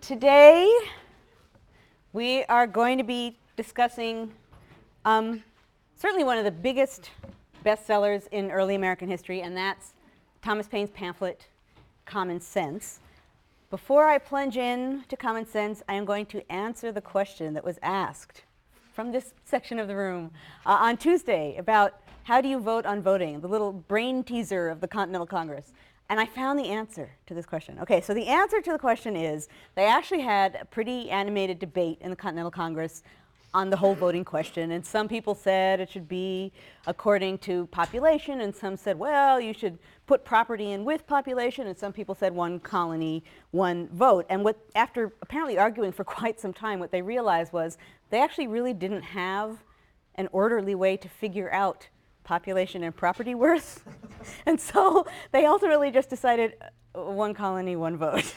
Today, we are going to be discussing certainly one of the biggest bestsellers in early American history, and that's Thomas Paine's pamphlet, Common Sense. Before I plunge in to Common Sense, I am going to answer the question that was asked from this section of the room on Tuesday about how do you vote on voting, the little brain teaser of the Continental Congress. And I found the answer to this question. Okay, so the answer to the question is they actually had a pretty animated debate in the Continental Congress on the whole voting question. And some people said it should be according to population, and some said, well, you should put property in with population, and some people said one colony, one vote. And what, after apparently arguing for quite some time, what they realized was they actually really didn't have an orderly way to figure out population and property worth. And so they ultimately just decided one colony, one vote.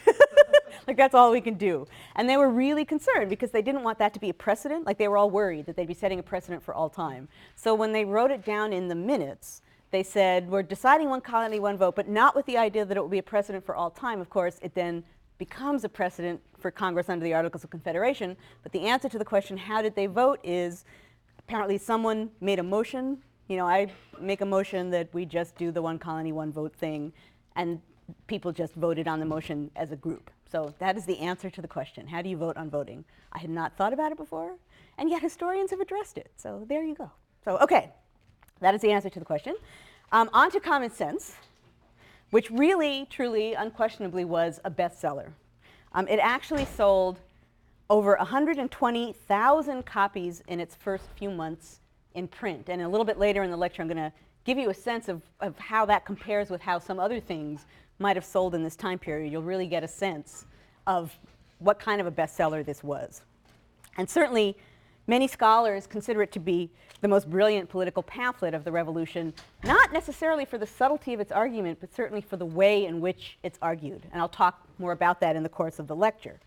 Like, that's all we can do. And they were really concerned because they didn't want that to be a precedent. Like, they were all worried that they'd be setting a precedent for all time. So when they wrote it down in the minutes, they said, we're deciding one colony, one vote, but not with the idea that it will be a precedent for all time. Of course, it then becomes a precedent for Congress under the Articles of Confederation. But the answer to the question, how did they vote, is apparently someone made a motion. You know, I make a motion that we just do the one colony, one vote thing, and people just voted on the motion as a group. So that is the answer to the question. How do you vote on voting? I had not thought about it before, and yet historians have addressed it. So there you go. So, okay, that is the answer to the question. On to Common Sense, which really, truly, unquestionably was a bestseller. It actually sold over 120,000 copies in its first few months in print. And a little bit later in the lecture, I'm going to give you a sense of how that compares with how some other things might have sold in this time period. You'll really get a sense of what kind of a bestseller this was. And certainly, many scholars consider it to be the most brilliant political pamphlet of the Revolution, not necessarily for the subtlety of its argument, but certainly for the way in which it's argued. And I'll talk more about that in the course of the lecture.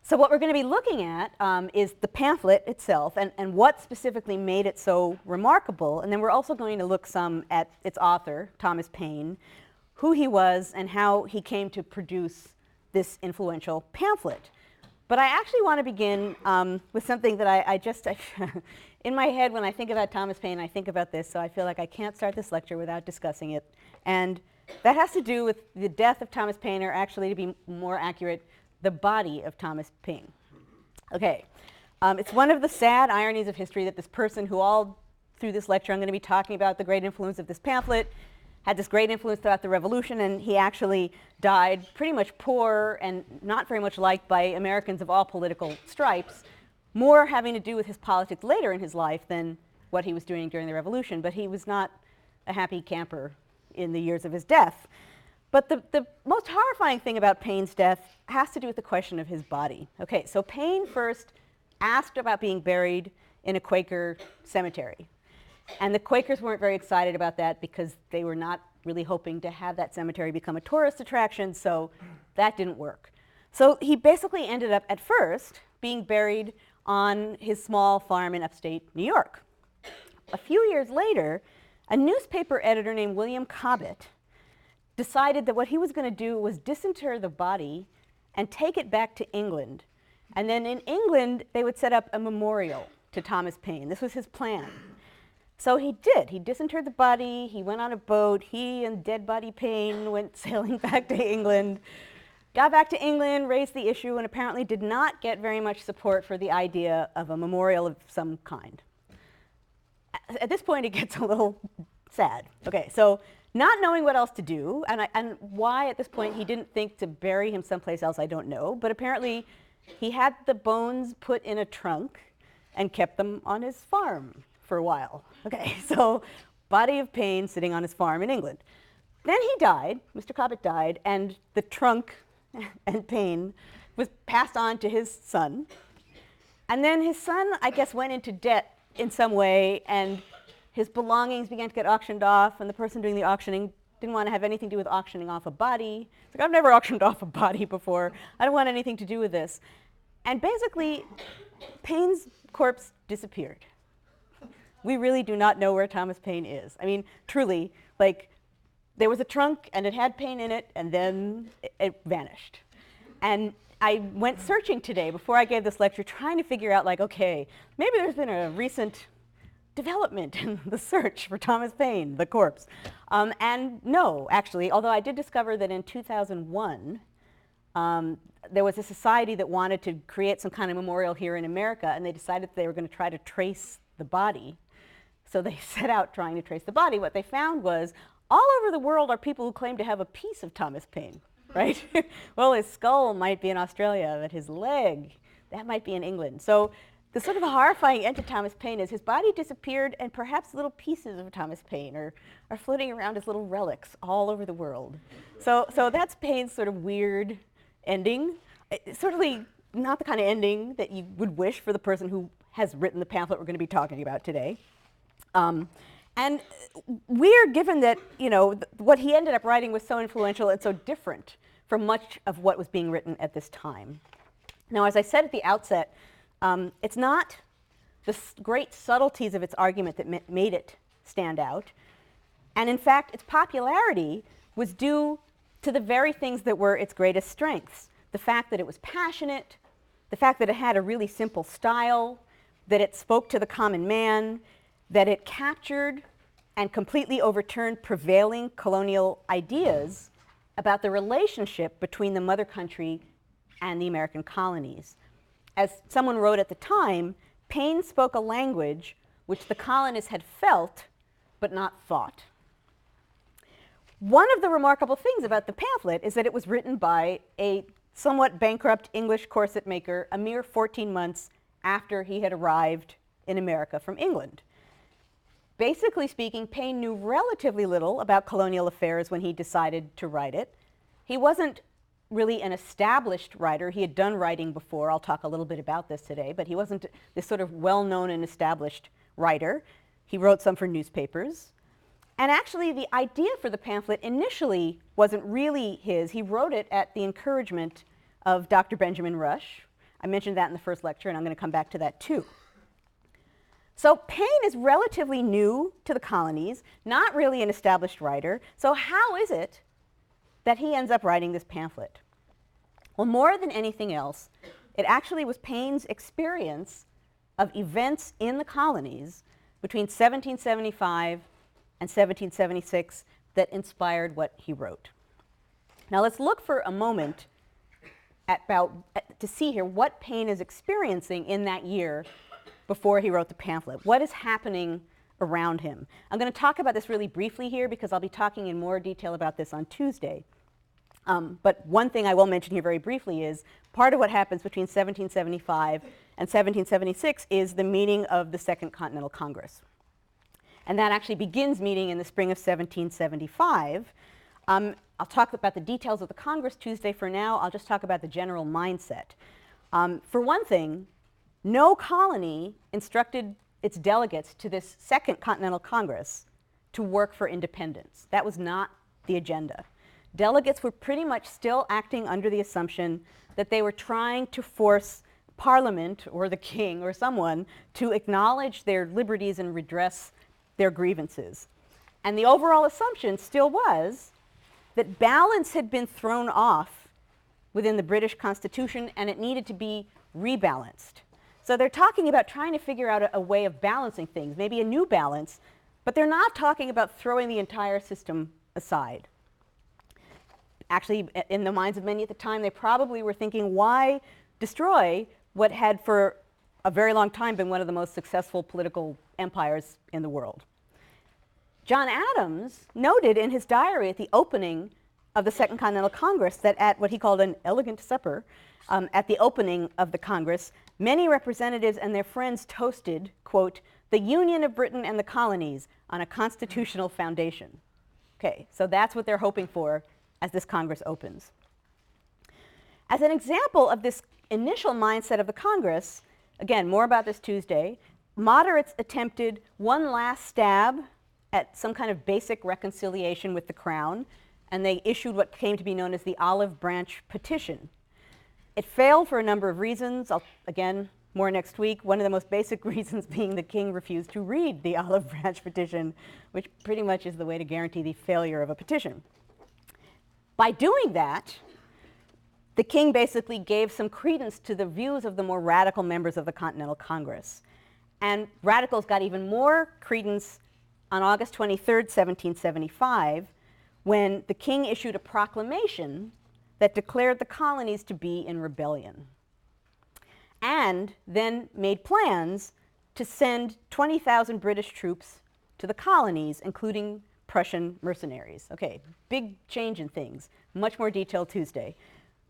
So what we're going to be looking at is the pamphlet itself and what specifically made it so remarkable. And then we're also going to look some at its author, Thomas Paine, who he was and how he came to produce this influential pamphlet. But I actually want to begin with something that I just, in my head when I think about Thomas Paine, I think about this, so I feel like I can't start this lecture without discussing it. And that has to do with the death of Thomas Paine, or actually, to be more accurate, the body of Thomas Paine. Okay, it's one of the sad ironies of history that this person who all through this lecture I'm going to be talking about the great influence of this pamphlet, had this great influence throughout the Revolution, and he actually died pretty much poor and not very much liked by Americans of all political stripes, more having to do with his politics later in his life than what he was doing during the Revolution. But he was not a happy camper in the years of his death. But the most horrifying thing about Paine's death has to do with the question of his body. Okay, so Paine first asked about being buried in a Quaker cemetery. And the Quakers weren't very excited about that because they were not really hoping to have that cemetery become a tourist attraction, so that didn't work. So he basically ended up, at first, being buried on his small farm in upstate New York. A few years later, a newspaper editor named William Cobbett decided that what he was going to do was disinter the body and take it back to England. And then in England, they would set up a memorial to Thomas Paine. This was his plan. So he did. He disinterred the body. He went on a boat. He and dead body Paine went sailing back to England, got back to England, raised the issue, and apparently did not get very much support for the idea of a memorial of some kind. At this point, it gets a little sad. Okay, so not knowing what else to do, and why at this point he didn't think to bury him someplace else, I don't know. But apparently he had the bones put in a trunk and kept them on his farm for a while. Okay, so body of Paine sitting on his farm in England. Then he died, Mr. Cobbett died, and the trunk and Paine was passed on to his son. And then his son, I guess, went into debt in some way, and his belongings began to get auctioned off, and the person doing the auctioning didn't want to have anything to do with auctioning off a body. He's like, I've never auctioned off a body before. I don't want anything to do with this. And basically, Paine's corpse disappeared. We really do not know where Thomas Paine is. I mean, truly, like, there was a trunk, and it had Paine in it, and then it vanished. And I went searching today before I gave this lecture, trying to figure out, like, okay, maybe there's been a recent development in the search for Thomas Paine, the corpse. And no, actually, although I did discover that in 2001, there was a society that wanted to create some kind of memorial here in America, and they decided they were going to try to trace the body. So they set out trying to trace the body. What they found was all over the world are people who claim to have a piece of Thomas Paine, right? Well, his skull might be in Australia, but his leg, that might be in England. So the sort of horrifying end to Thomas Paine is his body disappeared, and perhaps little pieces of Thomas Paine are floating around as little relics all over the world. So that's Paine's sort of weird ending. It's certainly not the kind of ending that you would wish for the person who has written the pamphlet we're going to be talking about today. And weird, given that, you know, what he ended up writing was so influential and so different from much of what was being written at this time. Now, as I said at the outset, it's not the great subtleties of its argument that made it stand out. And in fact, its popularity was due to the very things that were its greatest strengths. The fact that it was passionate, the fact that it had a really simple style, that it spoke to the common man, that it captured and completely overturned prevailing colonial ideas about the relationship between the mother country and the American colonies. As someone wrote at the time, Paine spoke a language which the colonists had felt but not thought. One of the remarkable things about the pamphlet is that it was written by a somewhat bankrupt English corset maker a mere 14 months after he had arrived in America from England. Basically speaking, Paine knew relatively little about colonial affairs when he decided to write it. He wasn't really an established writer. He had done writing before. I'll talk a little bit about this today, but he wasn't this sort of well-known and established writer. He wrote some for newspapers. And actually, the idea for the pamphlet initially wasn't really his. He wrote it at the encouragement of Dr. Benjamin Rush. I mentioned that in the first lecture, and I'm going to come back to that too. So Paine is relatively new to the colonies, not really an established writer. So how is it that he ends up writing this pamphlet? Well, more than anything else, it actually was Paine's experience of events in the colonies between 1775 and 1776 that inspired what he wrote. Now let's look for a moment to see here what Paine is experiencing in that year before he wrote the pamphlet. What is happening around him? I'm going to talk about this really briefly here because I'll be talking in more detail about this on Tuesday. But one thing I will mention here very briefly is part of what happens between 1775 and 1776 is the meeting of the Second Continental Congress. And that actually begins meeting in the spring of 1775. I'll talk about the details of the Congress Tuesday. For now, I'll just talk about the general mindset. For one thing, no colony instructed its delegates to this Second Continental Congress to work for independence. That was not the agenda. Delegates were pretty much still acting under the assumption that they were trying to force Parliament or the king or someone to acknowledge their liberties and redress their grievances. And the overall assumption still was that balance had been thrown off within the British Constitution and it needed to be rebalanced. So they're talking about trying to figure out a way of balancing things, maybe a new balance, but they're not talking about throwing the entire system aside. Actually, in the minds of many at the time, they probably were thinking, why destroy what had for a very long time been one of the most successful political empires in the world? John Adams noted in his diary at the opening of the Second Continental Congress that at what he called an elegant supper, at the opening of the Congress, many representatives and their friends toasted, quote, the union of Britain and the colonies on a constitutional foundation. Okay, so that's what they're hoping for as this Congress opens. As an example of this initial mindset of the Congress, again, more about this Tuesday, moderates attempted one last stab at some kind of basic reconciliation with the Crown, and they issued what came to be known as the Olive Branch Petition. It failed for a number of reasons. Again, more next week. One of the most basic reasons being the king refused to read the Olive Branch Petition, which pretty much is the way to guarantee the failure of a petition. By doing that, the king basically gave some credence to the views of the more radical members of the Continental Congress. And radicals got even more credence on August 23rd, 1775, when the king issued a proclamation that declared the colonies to be in rebellion, and then made plans to send 20,000 British troops to the colonies, including Prussian mercenaries. Okay, big change in things. Much more detail Tuesday.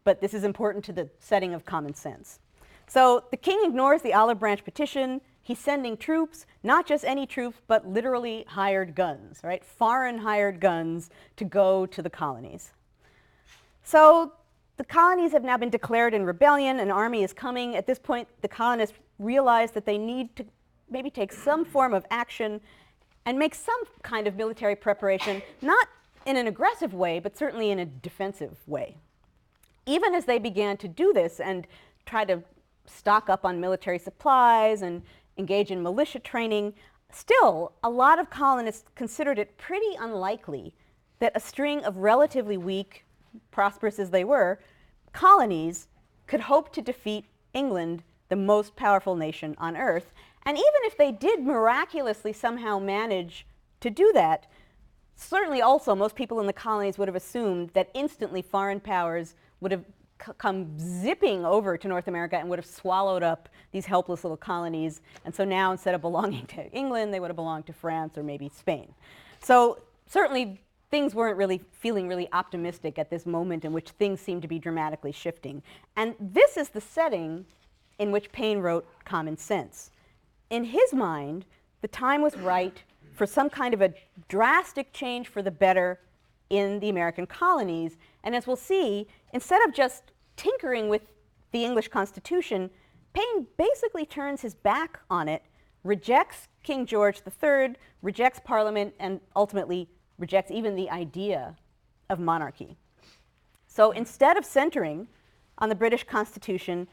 But this is important to the setting of common sense. So the king ignores the Olive Branch petition. He's sending troops, not just any troops, but literally hired guns, right? Foreign hired guns to go to the colonies. So the colonies have now been declared in rebellion. An army is coming. At this point, the colonists realize that they need to maybe take some form of action and make some kind of military preparation, not in an aggressive way, but certainly in a defensive way. Even as they began to do this and try to stock up on military supplies and engage in militia training, still, a lot of colonists considered it pretty unlikely that a string of relatively weak, prosperous as they were, colonies could hope to defeat England, the most powerful nation on earth. And even if they did miraculously somehow manage to do that, certainly also most people in the colonies would have assumed that instantly foreign powers would have come zipping over to North America and would have swallowed up these helpless little colonies. And so now, instead of belonging to England, they would have belonged to France or maybe Spain. So certainly things weren't really feeling really optimistic at this moment in which things seemed to be dramatically shifting. And this is the setting in which Paine wrote Common Sense. In his mind, the time was right for some kind of a drastic change for the better in the American colonies. And as we'll see, instead of just tinkering with the English Constitution, Paine basically turns his back on it, rejects King George III, rejects Parliament, and ultimately rejects even the idea of monarchy. So instead of centering on the British Constitution,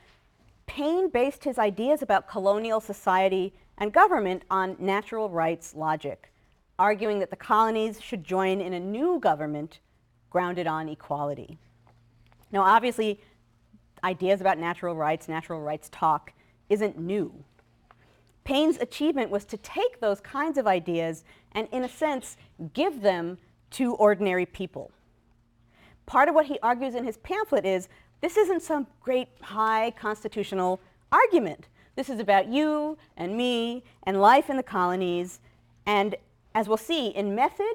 Paine based his ideas about colonial society and government on natural rights logic, arguing that the colonies should join in a new government grounded on equality. Now, obviously, ideas about natural rights talk isn't new. Paine's achievement was to take those kinds of ideas and, in a sense, give them to ordinary people. Part of what he argues in his pamphlet is, this isn't some great high constitutional argument. This is about you and me and life in the colonies. And as we'll see, in method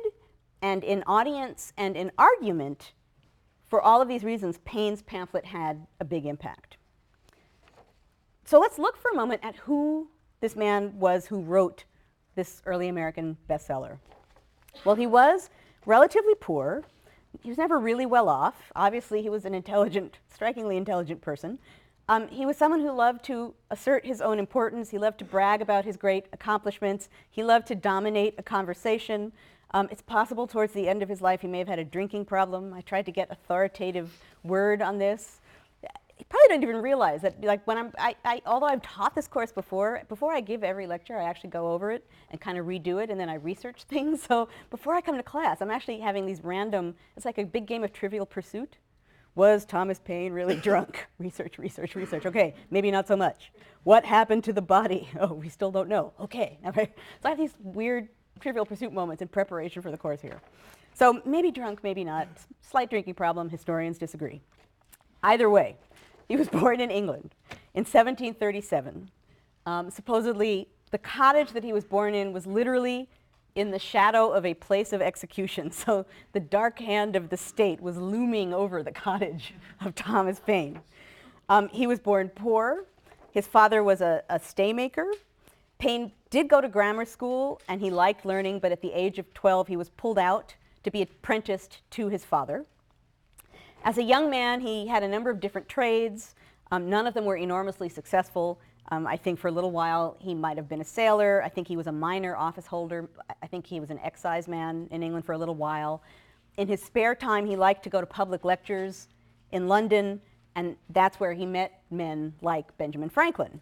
and in audience and in argument, for all of these reasons, Paine's pamphlet had a big impact. So let's look for a moment at who this man was who wrote this early American bestseller. Well, he was relatively poor. He was never really well off. Obviously, he was an intelligent, strikingly intelligent person. He was someone who loved to assert his own importance. He loved to brag about his great accomplishments. He loved to dominate a conversation. It's possible towards the end of his life he may have had a drinking problem. I tried to get authoritative word on this. You probably don't even realize that, like, when although I've taught this course before I give every lecture, I actually go over it and kind of redo it, and then I research things. So before I come to class, I'm actually having these random, it's like a big game of Trivial Pursuit. Was Thomas Paine really drunk? Research, research, research. Okay, maybe not so much. What happened to the body? Oh, we still don't know. Okay. So I have these weird Trivial Pursuit moments in preparation for the course here. So maybe drunk, maybe not. Slight drinking problem, historians disagree. Either way, he was born in England in 1737. Supposedly, the cottage that he was born in was literally in the shadow of a place of execution. So the dark hand of the state was looming over the cottage of Thomas Paine. He was born poor. His father was a staymaker. Paine did go to grammar school, and he liked learning, but at the age of 12, he was pulled out to be apprenticed to his father. As a young man, he had a number of different trades. None of them were enormously successful. I think for a little while he might have been a sailor. I think he was a minor office holder. I think he was an excise man in England for a little while. In his spare time, he liked to go to public lectures in London, and that's where he met men like Benjamin Franklin.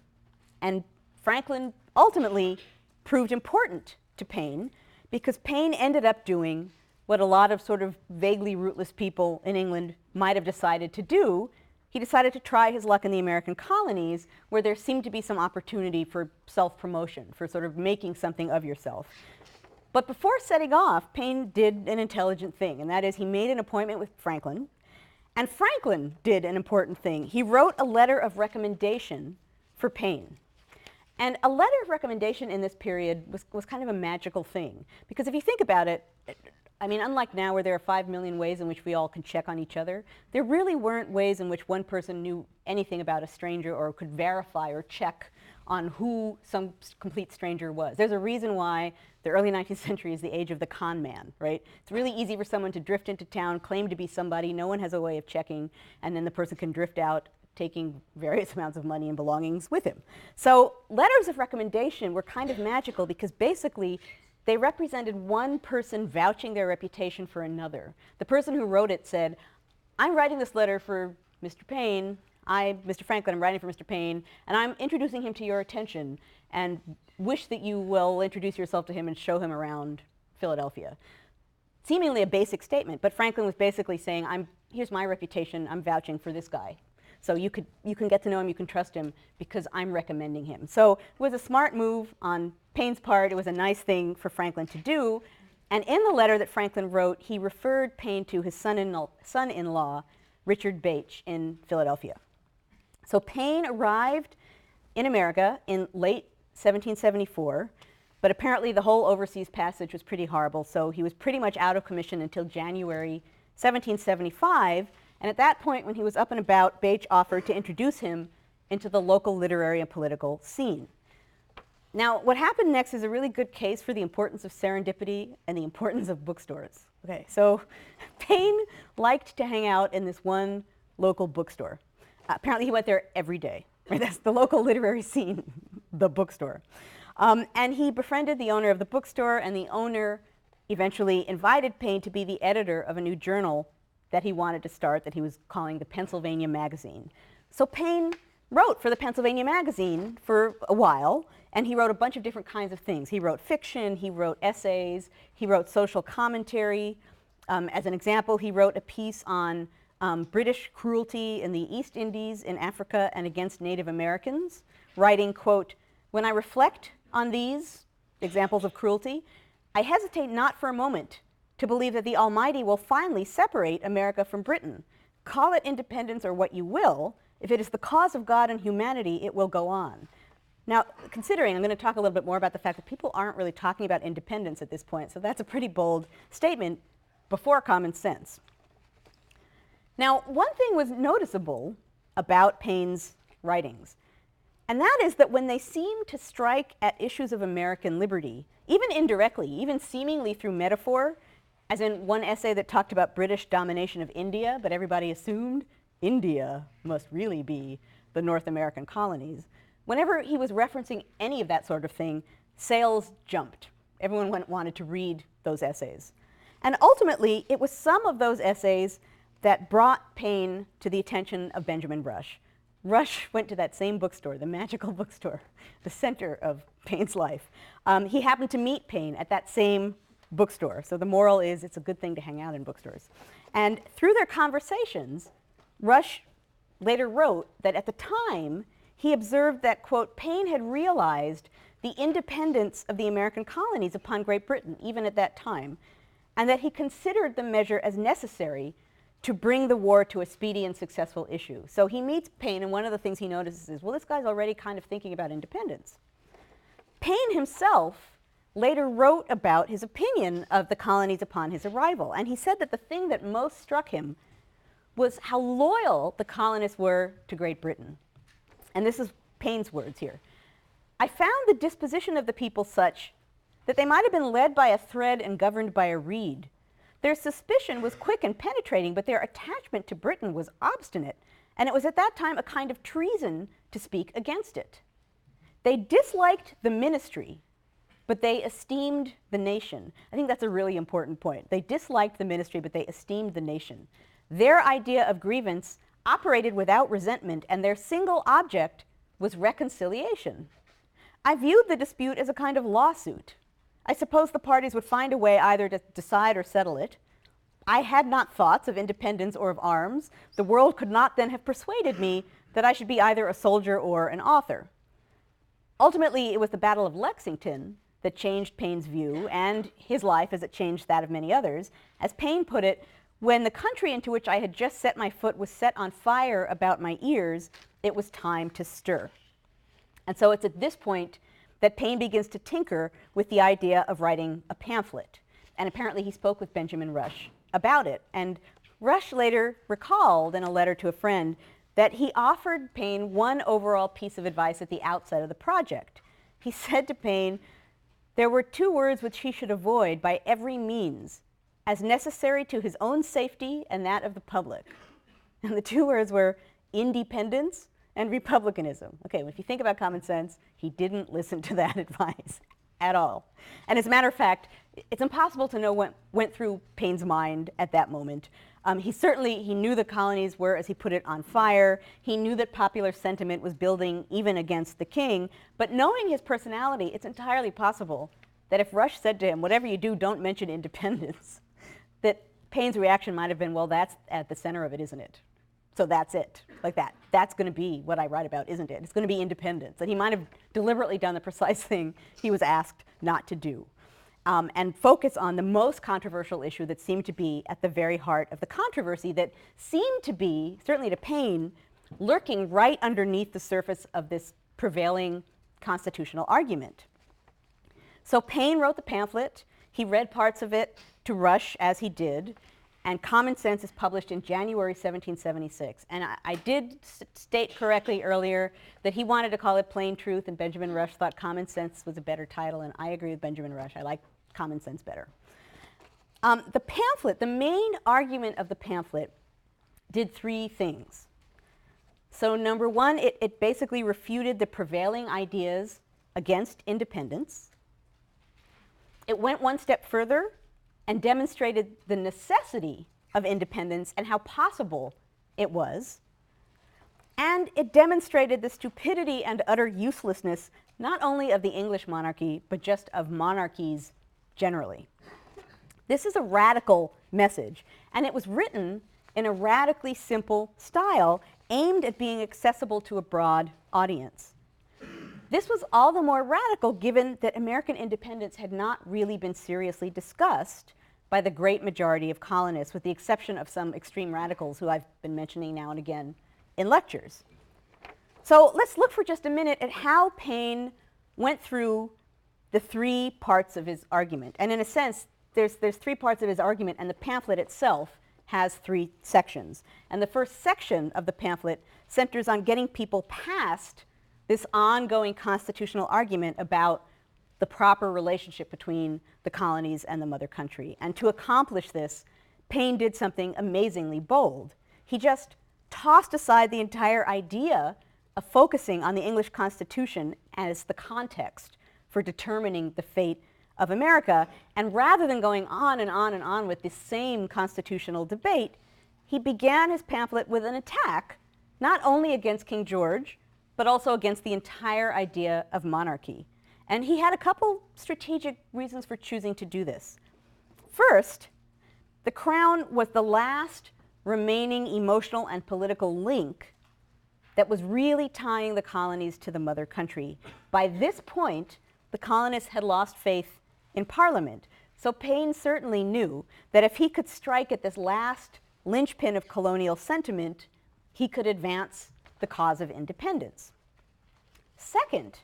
And Franklin ultimately proved important to Paine because Paine ended up doing what a lot of sort of vaguely rootless people in England might have decided to do, he decided to try his luck in the American colonies, where there seemed to be some opportunity for self-promotion, for sort of making something of yourself. But before setting off, Paine did an intelligent thing, and that is he made an appointment with Franklin, and Franklin did an important thing. He wrote a letter of recommendation for Paine. And a letter of recommendation in this period was kind of a magical thing, because if you think about it, I mean, unlike now where there are 5 million ways in which we all can check on each other, there really weren't ways in which one person knew anything about a stranger or could verify or check on who some complete stranger was. There's a reason why the early 19th century is the age of the con man, right? It's really easy for someone to drift into town, claim to be somebody, no one has a way of checking, and then the person can drift out taking various amounts of money and belongings with him. So letters of recommendation were kind of magical because basically they represented one person vouching their reputation for another. The person who wrote it said, I'm writing this letter for Mr. Paine, Mr. Franklin, I'm writing for Mr. Paine, and I'm introducing him to your attention and wish that you will introduce yourself to him and show him around Philadelphia. Seemingly a basic statement, but Franklin was basically saying, here's my reputation, I'm vouching for this guy. So you can get to know him, you can trust him because I'm recommending him. So it was a smart move on Paine's part. It was a nice thing for Franklin to do. And in the letter that Franklin wrote, he referred Paine to his son-in-law, Richard Bache, in Philadelphia. So Paine arrived in America in late 1774, but apparently the whole overseas passage was pretty horrible, so he was pretty much out of commission until January 1775. And at that point, when he was up and about, Bache offered to introduce him into the local literary and political scene. Now, what happened next is a really good case for the importance of serendipity and the importance of bookstores. Okay, so Paine liked to hang out in this one local bookstore. Apparently, he went there every day. Right? That's the local literary scene, the bookstore. And he befriended the owner of the bookstore, and the owner eventually invited Paine to be the editor of a new journal that he wanted to start that he was calling the Pennsylvania Magazine. So Paine wrote for the Pennsylvania Magazine for a while, and he wrote a bunch of different kinds of things. He wrote fiction, he wrote essays, he wrote social commentary. As an example, he wrote a piece on British cruelty in the East Indies, in Africa, and against Native Americans, writing, quote, "When I reflect on these examples of cruelty, I hesitate not for a moment to believe that the Almighty will finally separate America from Britain. Call it independence or what you will, if it is the cause of God and humanity, it will go on." Now, considering, I'm going to talk a little bit more about the fact that people aren't really talking about independence at this point, so that's a pretty bold statement before common sense. Now, one thing was noticeable about Paine's writings, and that is that when they seem to strike at issues of American liberty, even indirectly, even seemingly through metaphor, as in one essay that talked about British domination of India, but everybody assumed India must really be the North American colonies. Whenever he was referencing any of that sort of thing, sales jumped. Everyone wanted to read those essays. And ultimately, it was some of those essays that brought Paine to the attention of Benjamin Rush. Rush went to that same bookstore, the magical bookstore, the center of Paine's life. He happened to meet Paine at that same bookstore. So the moral is it's a good thing to hang out in bookstores. And through their conversations, Rush later wrote that at the time, he observed that, quote, Paine had realized the independence of the American colonies upon Great Britain, even at that time, and that he considered the measure as necessary to bring the war to a speedy and successful issue. So he meets Paine, and one of the things he notices is, well, this guy's already kind of thinking about independence. Paine himself later wrote about his opinion of the colonies upon his arrival, and he said that the thing that most struck him was how loyal the colonists were to Great Britain. And this is Paine's words here. "I found the disposition of the people such that they might have been led by a thread and governed by a reed. Their suspicion was quick and penetrating, but their attachment to Britain was obstinate, and it was at that time a kind of treason to speak against it. They disliked the ministry, but they esteemed the nation." I think that's a really important point. They disliked the ministry, but they esteemed the nation. Their idea of grievance operated without resentment, and their single object was reconciliation. I viewed the dispute as a kind of lawsuit. I suppose the parties would find a way either to decide or settle it, I had not thoughts of independence or of arms. The world could not then have persuaded me that I should be either a soldier or an author. Ultimately, it was the Battle of Lexington that changed Paine's view and his life as it changed that of many others. As Paine put it, when the country into which I had just set my foot was set on fire about my ears, it was time to stir. And so it's at this point that Paine begins to tinker with the idea of writing a pamphlet. And apparently he spoke with Benjamin Rush about it. And Rush later recalled in a letter to a friend that he offered Paine one overall piece of advice at the outset of the project. He said to Paine, "There were two words which he should avoid by every means, as necessary to his own safety and that of the public." And the two words were independence and republicanism. Okay, well, if you think about common sense, he didn't listen to that advice at all. And as a matter of fact, it's impossible to know what went through Paine's mind at that moment. He knew the colonies were, as he put it, on fire. He knew that popular sentiment was building even against the king. But knowing his personality, it's entirely possible that if Rush said to him, "Whatever you do, don't mention independence," that Paine's reaction might have been, "Well, that's at the center of it, isn't it? So that's it, like that. That's going to be what I write about, isn't it? It's going to be independence." And he might have deliberately done the precise thing he was asked not to do, and focus on the most controversial issue that seemed to be at the very heart of the controversy that seemed to be, certainly to Paine, lurking right underneath the surface of this prevailing constitutional argument. So Paine wrote the pamphlet. He read parts of it to Rush, as he did, and Common Sense is published in January 1776. And I did state correctly earlier that he wanted to call it Plain Truth, and Benjamin Rush thought Common Sense was a better title, and I agree with Benjamin Rush. I like Common Sense better. The pamphlet, the main argument of the pamphlet, did three things. So number one, it basically refuted the prevailing ideas against independence. It went one step further and demonstrated the necessity of independence and how possible it was. And it demonstrated the stupidity and utter uselessness not only of the English monarchy, but just of monarchies generally. This is a radical message, and it was written in a radically simple style aimed at being accessible to a broad audience. This was all the more radical given that American independence had not really been seriously discussed by the great majority of colonists, with the exception of some extreme radicals who I've been mentioning now and again in lectures. So let's look for just a minute at how Paine went through the three parts of his argument. And in a sense, there's three parts of his argument, and the pamphlet itself has three sections. And the first section of the pamphlet centers on getting people past this ongoing constitutional argument about the proper relationship between the colonies and the mother country. And to accomplish this, Paine did something amazingly bold. He just tossed aside the entire idea of focusing on the English Constitution as the context for determining the fate of America. And rather than going on and on and on with this same constitutional debate, he began his pamphlet with an attack not only against King George, but also against the entire idea of monarchy. And he had a couple strategic reasons for choosing to do this. First, the crown was the last remaining emotional and political link that was really tying the colonies to the mother country. By this point, the colonists had lost faith in Parliament. So Paine certainly knew that if he could strike at this last linchpin of colonial sentiment, he could advance the cause of independence. Second,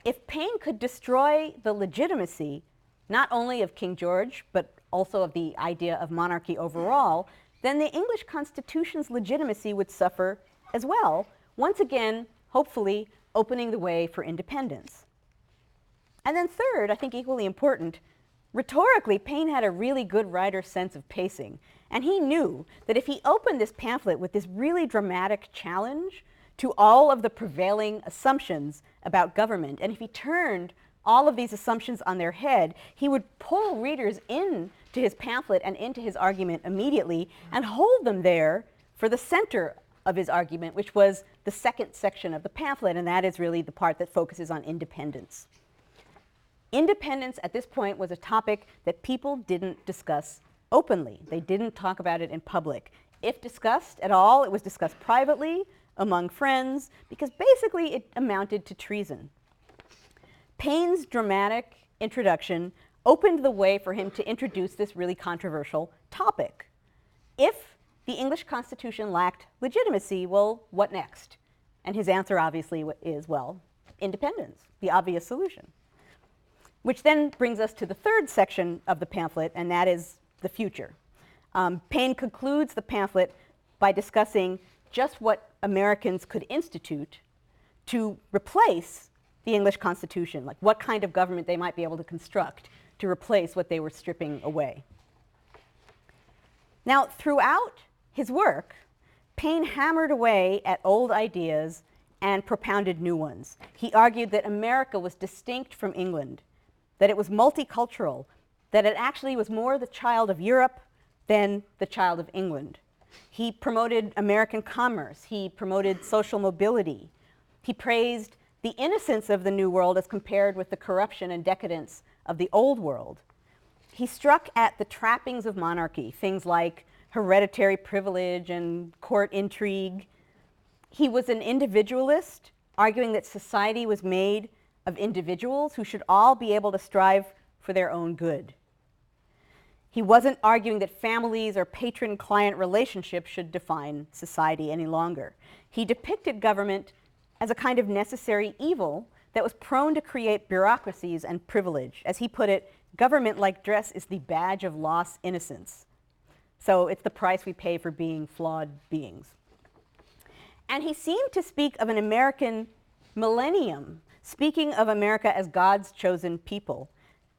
if Paine could destroy the legitimacy not only of King George, but also of the idea of monarchy overall, then the English Constitution's legitimacy would suffer as well, once again, hopefully, opening the way for independence. And then third, I think equally important, rhetorically, Paine had a really good writer's sense of pacing. And he knew that if he opened this pamphlet with this really dramatic challenge to all of the prevailing assumptions about government, and if he turned all of these assumptions on their head, he would pull readers into his pamphlet and into his argument immediately and hold them there for the center of his argument, which was the second section of the pamphlet, and that is really the part that focuses on independence. Independence at this point was a topic that people didn't discuss openly. They didn't talk about it in public. If discussed at all, it was discussed privately among friends, because basically it amounted to treason. Paine's dramatic introduction opened the way for him to introduce this really controversial topic. If the English Constitution lacked legitimacy, well, what next? And his answer obviously is, well, independence, the obvious solution. Which then brings us to the third section of the pamphlet, and that is the future. Paine concludes the pamphlet by discussing just what Americans could institute to replace the English Constitution, like what kind of government they might be able to construct to replace what they were stripping away. Now, throughout his work, Paine hammered away at old ideas and propounded new ones. He argued that America was distinct from England, that it was multicultural, that it actually was more the child of Europe than the child of England. He promoted American commerce. He promoted social mobility. He praised the innocence of the New World as compared with the corruption and decadence of the Old World. He struck at the trappings of monarchy, things like hereditary privilege and court intrigue. He was an individualist, arguing that society was made of individuals who should all be able to strive for their own good. He wasn't arguing that families or patron-client relationships should define society any longer. He depicted government as a kind of necessary evil that was prone to create bureaucracies and privilege. As he put it, government, like dress, is the badge of lost innocence. So it's the price we pay for being flawed beings. And he seemed to speak of an American millennium, speaking of America as God's chosen people.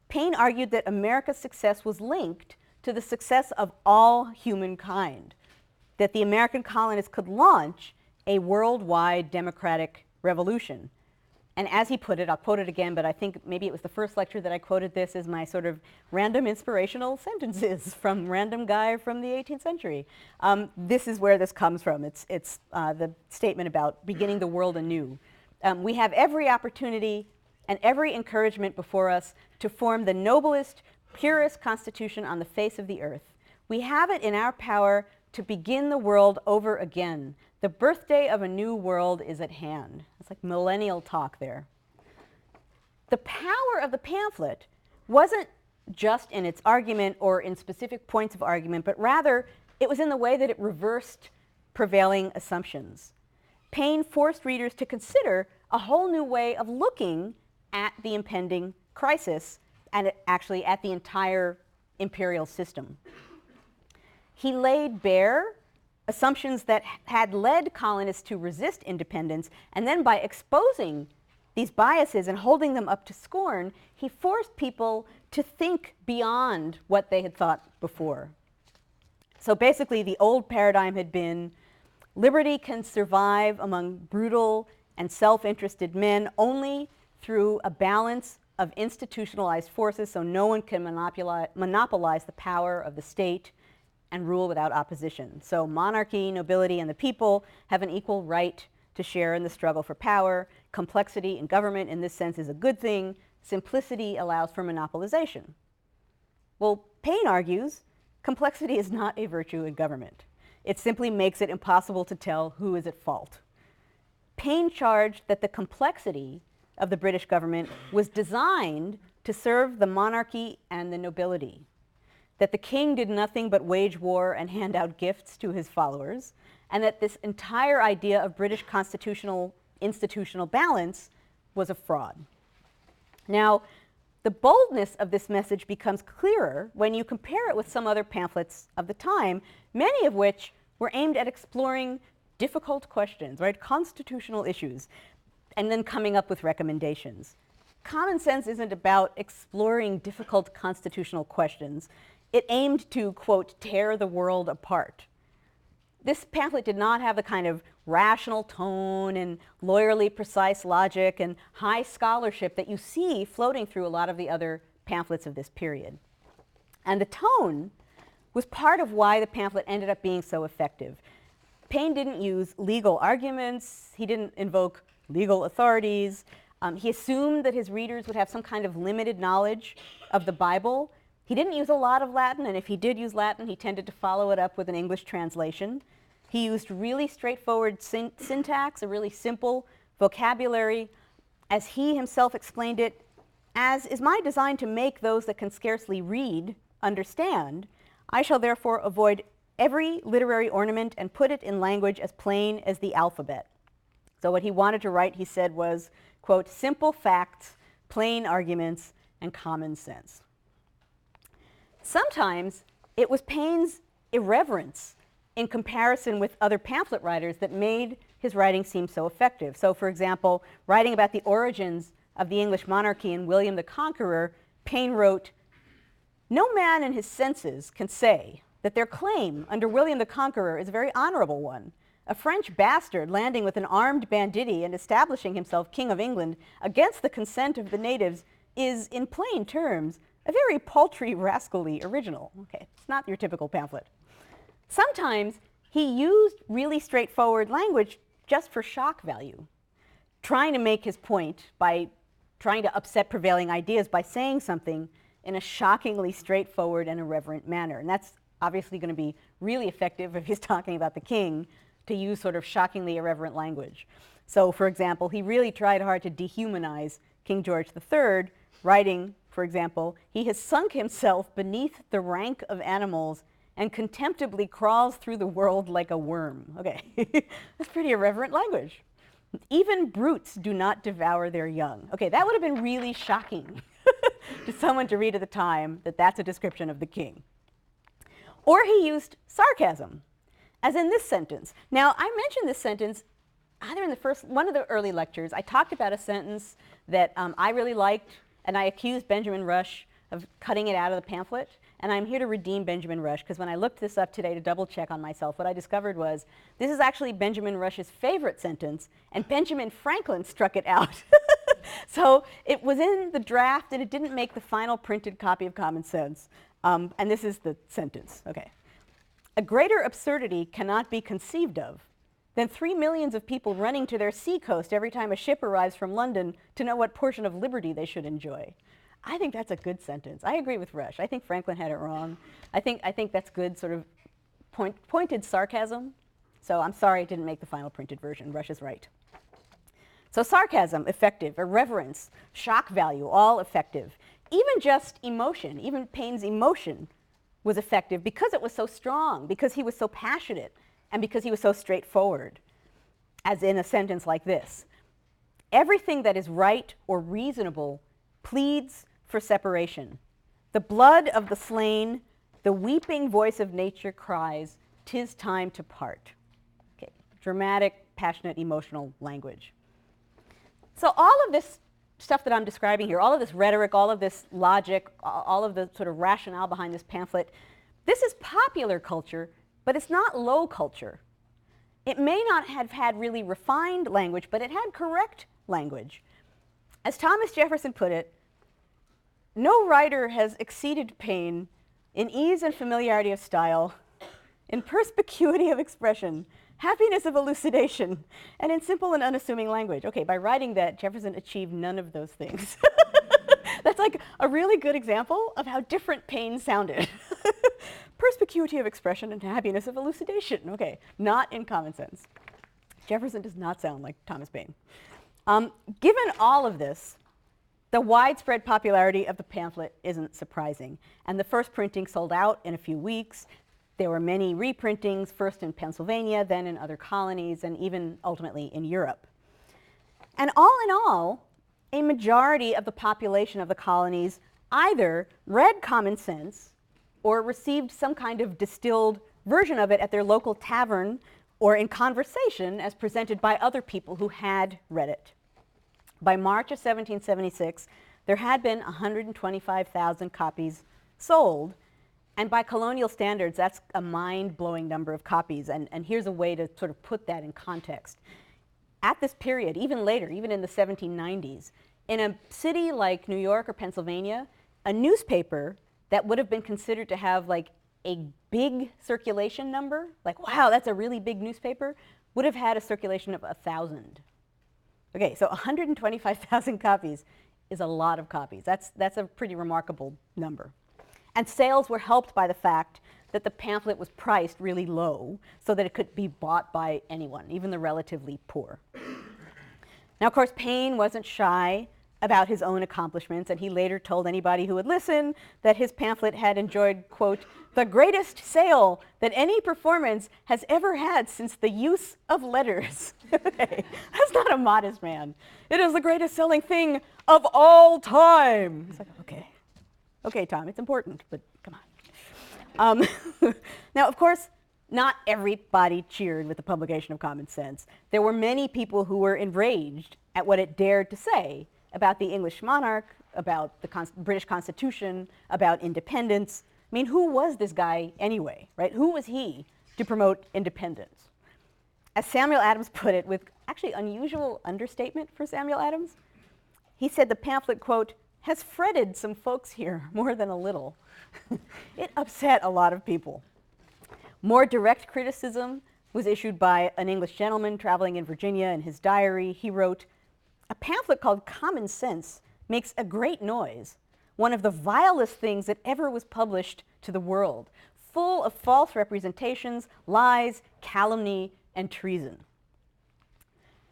Paine argued that America's success was linked to the success of all humankind, that the American colonists could launch a worldwide democratic revolution. And as he put it, I'll quote it again, but I think maybe it was the first lecture that I quoted this as my sort of random inspirational sentences from random guy from the 18th century. This is where this comes from. It's the statement about beginning the world anew. We have every opportunity and every encouragement before us to form the noblest, purest constitution on the face of the earth. We have it in our power to begin the world over again. The birthday of a new world is at hand. It's like millennial talk there. The power of the pamphlet wasn't just in its argument or in specific points of argument, but rather it was in the way that it reversed prevailing assumptions. Paine forced readers to consider a whole new way of looking at the impending crisis and actually at the entire imperial system. He laid bare assumptions that had led colonists to resist independence, and then by exposing these biases and holding them up to scorn, he forced people to think beyond what they had thought before. So basically, the old paradigm had been liberty can survive among brutal and self-interested men only through a balance of institutionalized forces, so no one can monopolize the power of the state and rule without opposition. So monarchy, nobility, and the people have an equal right to share in the struggle for power. Complexity in government in this sense is a good thing. Simplicity allows for monopolization. Well, Paine argues complexity is not a virtue in government. It simply makes it impossible to tell who is at fault. Paine charged that the complexity of the British government was designed to serve the monarchy and the nobility, that the king did nothing but wage war and hand out gifts to his followers, and that this entire idea of British constitutional institutional balance was a fraud. Now, the boldness of this message becomes clearer when you compare it with some other pamphlets of the time, many of which were aimed at exploring difficult questions, right, constitutional issues, and then coming up with recommendations. Common sense isn't about exploring difficult constitutional questions. It aimed to, quote, tear the world apart. This pamphlet did not have the kind of rational tone and lawyerly precise logic and high scholarship that you see floating through a lot of the other pamphlets of this period. And the tone was part of why the pamphlet ended up being so effective. Paine didn't use legal arguments. He didn't invoke legal authorities. He assumed that his readers would have some kind of limited knowledge of the Bible. He didn't use a lot of Latin, and if he did use Latin, he tended to follow it up with an English translation. He used really straightforward syntax, a really simple vocabulary. As he himself explained it, as is my design to make those that can scarcely read understand, I shall therefore avoid every literary ornament and put it in language as plain as the alphabet. So what he wanted to write, he said, was, quote, simple facts, plain arguments, and common sense. Sometimes it was Paine's irreverence in comparison with other pamphlet writers that made his writing seem so effective. So, for example, writing about the origins of the English monarchy in William the Conqueror, Paine wrote, "No man in his senses can say that their claim under William the Conqueror is a very honorable one. A French bastard landing with an armed banditti and establishing himself King of England against the consent of the natives is, in plain terms, a very paltry, rascally original." Okay, it's not your typical pamphlet. Sometimes he used really straightforward language just for shock value, trying to make his point by trying to upset prevailing ideas by saying something in a shockingly straightforward and irreverent manner. And that's obviously going to be really effective if he's talking about the king, to use sort of shockingly irreverent language. So, for example, he really tried hard to dehumanize King George III, writing, for example, "He has sunk himself beneath the rank of animals and contemptibly crawls through the world like a worm." Okay, that's pretty irreverent language. "Even brutes do not devour their young." Okay, that would have been really shocking to someone to read at the time, that that's a description of the king. Or he used sarcasm, as in this sentence. Now, I mentioned this sentence either in the one of the early lectures. I talked about a sentence that I really liked, and I accused Benjamin Rush of cutting it out of the pamphlet. And I'm here to redeem Benjamin Rush, because when I looked this up today to double check on myself, what I discovered was this is actually Benjamin Rush's favorite sentence, and Benjamin Franklin struck it out. So it was in the draft, and it didn't make the final printed copy of Common Sense. And this is the sentence. Okay. "A greater absurdity cannot be conceived of than 3 millions of people running to their seacoast every time a ship arrives from London to know what portion of liberty they should enjoy." I think that's a good sentence. I agree with Rush. I think Franklin had it wrong. I think that's good sort of pointed sarcasm. So I'm sorry it didn't make the final printed version. Rush is right. So sarcasm, effective. Irreverence, shock value, all effective. Even just emotion, even Paine's emotion was effective because it was so strong, because he was so passionate, and because he was so straightforward. As in a sentence like this: "Everything that is right or reasonable pleads for separation. The blood of the slain, the weeping voice of nature cries, 'tis time to part." Okay, dramatic, passionate, emotional language. So all of this stuff that I'm describing here, all of this rhetoric, all of this logic, all of the sort of rationale behind this pamphlet, this is popular culture, but it's not low culture. It may not have had really refined language, but it had correct language. As Thomas Jefferson put it, "No writer has exceeded Paine in ease and familiarity of style, in perspicuity of expression, happiness of elucidation, and in simple and unassuming language." Okay, by writing that, Jefferson achieved none of those things. That's like a really good example of how different Paine sounded. Perspicuity of expression and happiness of elucidation. Okay, not in Common Sense. Jefferson does not sound like Thomas Paine. Given all of this, the widespread popularity of the pamphlet isn't surprising. And the first printing sold out in a few weeks. There were many reprintings, first in Pennsylvania, then in other colonies, and even ultimately in Europe. And all in all, a majority of the population of the colonies either read Common Sense or received some kind of distilled version of it at their local tavern or in conversation as presented by other people who had read it. By March of 1776, there had been 125,000 copies sold, and by colonial standards, that's a mind-blowing number of copies, and here's a way to sort of put that in context. At this period, even later, even in the 1790s, in a city like New York or Pennsylvania, a newspaper that would have been considered to have like a big circulation number, like, wow, that's a really big newspaper, would have had a circulation of 1,000. Okay, so 125,000 copies is a lot of copies. That's a pretty remarkable number. And sales were helped by the fact that the pamphlet was priced really low so that it could be bought by anyone, even the relatively poor. Now, of course, Paine wasn't shy about his own accomplishments, and he later told anybody who would listen that his pamphlet had enjoyed, quote, the greatest sale that any performance has ever had since the use of letters. Okay, that's not a modest man. It is the greatest selling thing of all time. It's like, okay, Tom, it's important, but come on. Now, of course, not everybody cheered with the publication of Common Sense. There were many people who were enraged at what it dared to say about the English monarch, about the British Constitution, about independence. I mean, who was this guy anyway, right? Who was he to promote independence? As Samuel Adams put it, with actually unusual understatement for Samuel Adams, he said the pamphlet, quote, has fretted some folks here more than a little. It upset a lot of people. More direct criticism was issued by an English gentleman traveling in Virginia. In his diary, he wrote, a pamphlet called Common Sense makes a great noise, one of the vilest things that ever was published to the world, full of false representations, lies, calumny, and treason.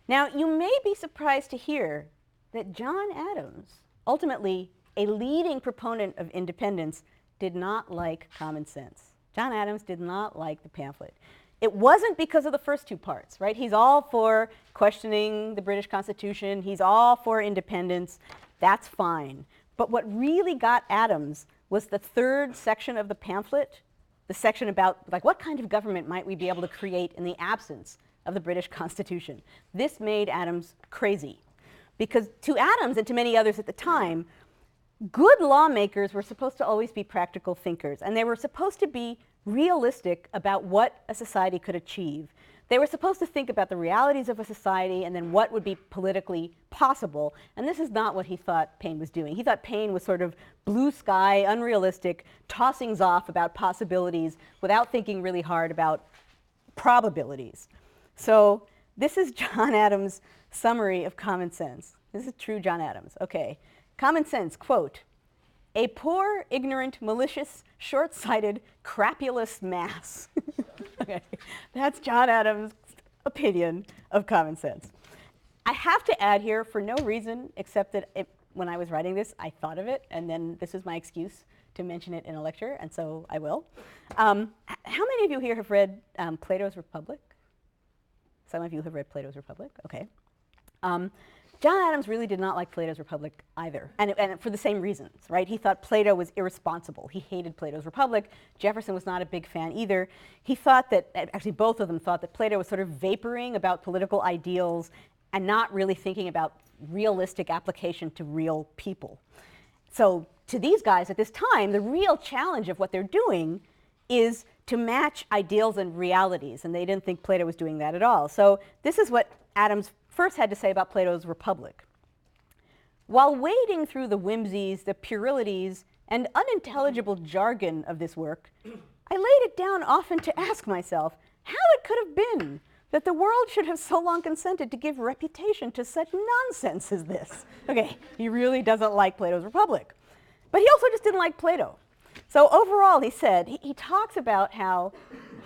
Now, you may be surprised to hear that John Adams, ultimately a leading proponent of independence, did not like Common Sense. John Adams did not like the pamphlet. It wasn't because of the first two parts, right? He's all for questioning the British Constitution. He's all for independence. That's fine. But what really got Adams was the third section of the pamphlet, the section about, like, what kind of government might we be able to create in the absence of the British Constitution. This made Adams crazy. Because to Adams and to many others at the time, good lawmakers were supposed to always be practical thinkers, and they were supposed to be realistic about what a society could achieve. They were supposed to think about the realities of a society and then what would be politically possible, and this is not what he thought Paine was doing. He thought Paine was sort of blue sky, unrealistic, tossings off about possibilities without thinking really hard about probabilities. So this is John Adams' summary of Common Sense. This is true John Adams. Okay. Common Sense, quote, a poor, ignorant, malicious, short-sighted, crapulous mass. Okay, that's John Adams' opinion of Common Sense. I have to add here, for no reason except that when I was writing this, I thought of it, and then this is my excuse to mention it in a lecture, and so I will. How many of you here have read Plato's Republic? Some of you have read Plato's Republic, okay. John Adams really did not like Plato's Republic either, and for the same reasons, right? He thought Plato was irresponsible. He hated Plato's Republic. Jefferson was not a big fan either. He thought that, actually both of them thought that Plato was sort of vaporing about political ideals and not really thinking about realistic application to real people. So to these guys at this time, the real challenge of what they're doing is to match ideals and realities, and they didn't think Plato was doing that at all. So this is what Adams first had to say about Plato's Republic. While wading through the whimsies, the puerilities, and unintelligible jargon of this work, I laid it down often to ask myself how it could have been that the world should have so long consented to give reputation to such nonsense as this. Okay, he really doesn't like Plato's Republic. But he also just didn't like Plato. So overall, he said, he talks about how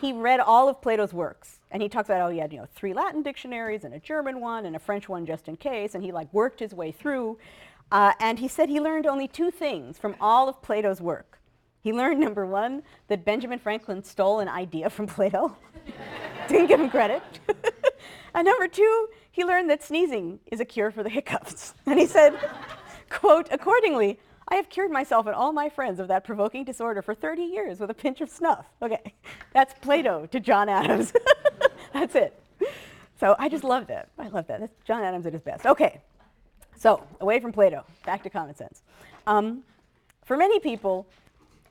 he read all of Plato's works. And he talks about how he had, 3 Latin dictionaries and a German one and a French one just in case. And he worked his way through. And he said he learned only 2 things from all of Plato's work. He learned, number 1, that Benjamin Franklin stole an idea from Plato. Didn't give him credit. And number 2, he learned that sneezing is a cure for the hiccups. And he said, quote, accordingly, I have cured myself and all my friends of that provoking disorder for 30 years with a pinch of snuff. Okay, that's Plato to John Adams. That's it. So I just love that. I love that. That's John Adams at his best. Okay, so away from Plato, back to Common Sense. For many people,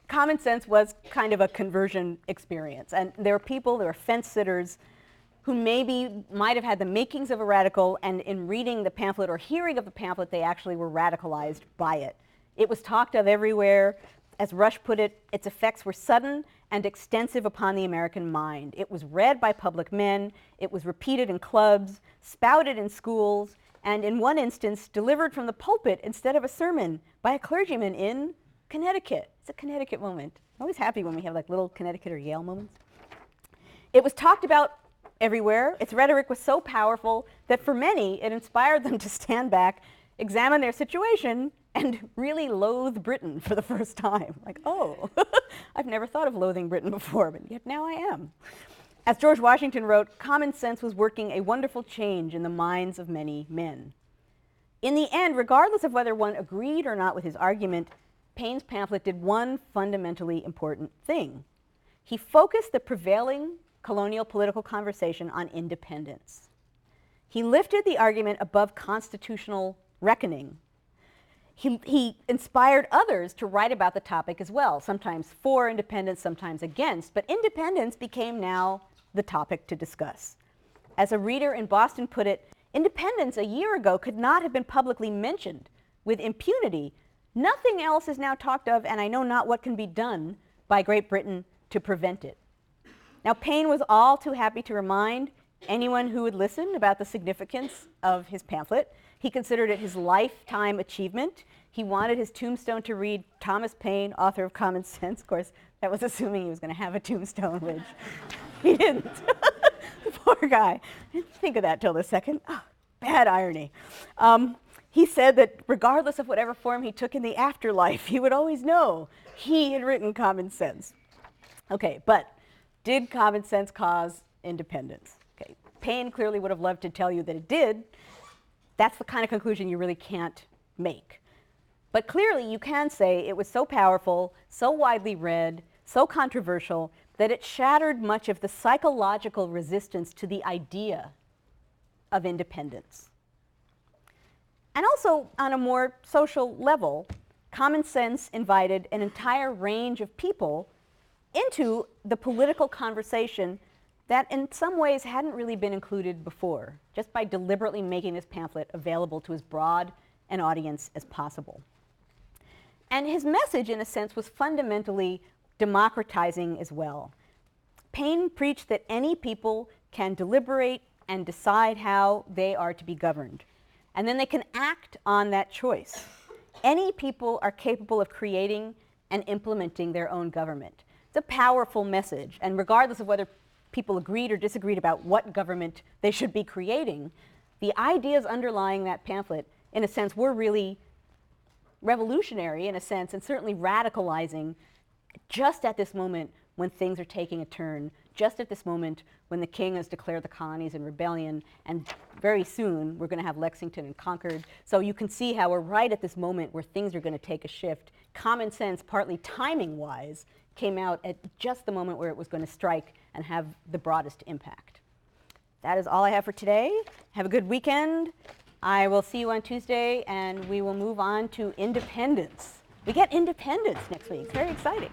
Common Sense was kind of a conversion experience. And there were fence sitters who maybe might have had the makings of a radical, and in reading the pamphlet or hearing of the pamphlet, they actually were radicalized by it. It was talked of everywhere. As Rush put it, its effects were sudden and extensive upon the American mind. It was read by public men, it was repeated in clubs, spouted in schools, and in one instance, delivered from the pulpit instead of a sermon by a clergyman in Connecticut. It's a Connecticut moment. I'm always happy when we have like little Connecticut or Yale moments. It was talked about everywhere. Its rhetoric was so powerful that for many, it inspired them to stand back, examine their situation, and really loathe Britain for the first time. Like, oh, I've never thought of loathing Britain before, but yet now I am. As George Washington wrote, common sense was working a wonderful change in the minds of many men. In the end, regardless of whether one agreed or not with his argument, Paine's pamphlet did one fundamentally important thing. He focused the prevailing colonial political conversation on independence. He lifted the argument above constitutional reckoning. He inspired others to write about the topic as well, sometimes for independence, sometimes against, but independence became now the topic to discuss. As a reader in Boston put it, independence a year ago could not have been publicly mentioned with impunity. Nothing else is now talked of, and I know not what can be done by Great Britain to prevent it. Now, Paine was all too happy to remind anyone who would listen about the significance of his pamphlet. He considered it his lifetime achievement. He wanted his tombstone to read, Thomas Paine, author of Common Sense. Of course, that was assuming he was going to have a tombstone, which he didn't. The poor guy. I didn't think of that till the second. Oh, bad irony. He said that regardless of whatever form he took in the afterlife, he would always know he had written Common Sense. Okay, but did Common Sense cause independence? Okay, Paine clearly would have loved to tell you that it did. That's the kind of conclusion you really can't make. But clearly you can say it was so powerful, so widely read, so controversial, that it shattered much of the psychological resistance to the idea of independence. And also, on a more social level, Common Sense invited an entire range of people into the political conversation that in some ways hadn't really been included before, just by deliberately making this pamphlet available to as broad an audience as possible. And his message, in a sense, was fundamentally democratizing as well. Paine preached that any people can deliberate and decide how they are to be governed, and then they can act on that choice. Any people are capable of creating and implementing their own government. It's a powerful message, and regardless of whether people agreed or disagreed about what government they should be creating, the ideas underlying that pamphlet, in a sense, were really revolutionary, in a sense, and certainly radicalizing just at this moment when things are taking a turn, just at this moment when the king has declared the colonies in rebellion, and very soon we're going to have Lexington and Concord. So you can see how we're right at this moment where things are going to take a shift. Common Sense, partly timing-wise, came out at just the moment where it was going to strike and have the broadest impact. That is all I have for today. Have a good weekend. I will see you on Tuesday, and we will move on to independence. We get independence next week. It's very exciting.